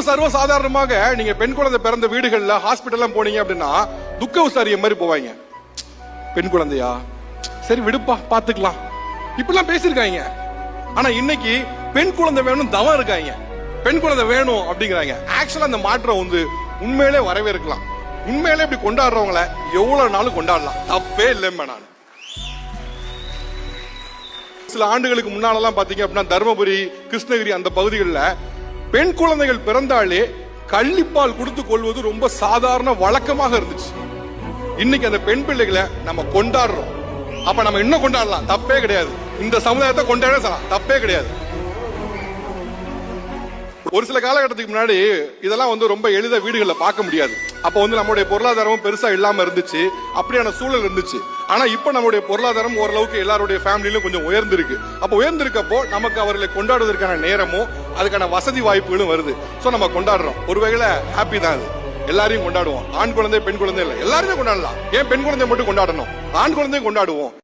சர்வசாதாரணமாக நீங்க பெண் குழந்தை பிறந்த வீடுகள்ல ஹாஸ்பிட்டல்லாம் போனீங்க அப்படின்னா துக்க விசாரிய மாதிரி போவாங்க. பெண் குழந்தையா, சரி விடுப்பா பாத்துக்கலாம் இப்பெல்லாம் பேசிருக்காங்க. ஆனா இன்னைக்கு பெண் குழந்தை வேணும் தவம் இருக்காங்க. பெண் குழந்தை வேணும் அப்படிங்கிறாங்க. ஆக்சுவலா அந்த மாற்றம் வந்து உண்மையிலே வரவேற்கலாம். உண்மையிலே இப்படி கொண்டாடுறவங்கள எவ்வளவு நாளும் கொண்டாடலாம், தப்பே இல்லைம்மா. நான் சில ஆண்டுகளுக்கு முன்னாலெல்லாம் பாத்தீங்க அப்படின்னா தர்மபுரி, கிருஷ்ணகிரி அந்த பகுதிகளில் பெண் குழந்தைகள் பிறந்தாலே கள்ளிப்பால் கொடுத்து கொள்வது ரொம்ப சாதாரண வழக்கமாக இருந்துச்சு. இன்னைக்கு அந்த பெண் பிள்ளைகளை நம்ம கொண்டாடுறோம். அப்ப நம்ம இன்னும் கொண்டாடலாம், தப்பே கிடையாது. இந்த சமுதாயத்தை கொண்டாட தப்பே கிடையாது. ஒரு சில காலகட்டத்துக்கு முன்னாடி இதெல்லாம் வந்து ரொம்ப எளித வீடுகளில் பார்க்க முடியாது. அப்ப வந்து நம்மளுடைய பொருளாதாரமும் பெருசா இல்லாம இருந்துச்சு, அப்படியான சூழல் இருந்துச்சு. ஆனா இப்ப நம்மளுடைய பொருளாதாரம் ஓரளவுக்கு எல்லாருடைய ஃபேமிலியிலும் கொஞ்சம் உயர்ந்திருக்கு. அப்ப உயர்ந்திருக்கப்போ நமக்கு அவர்களை கொண்டாடுவதற்கான நேரமும் அதுக்கான வசதி வாய்ப்புகளும் வருது. சோ நம்ம கொண்டாடுறோம். ஒருவேளை ஹாப்பி தான் அது. எல்லாரையும் கொண்டாடுவோம். ஆண் குழந்தை பெண் குழந்தை இல்லை, எல்லாருமே கொண்டாடலாம். ஏன் பெண் குழந்தை மட்டும் கொண்டாடணும்? ஆண் குழந்தையும் கொண்டாடுவோம்.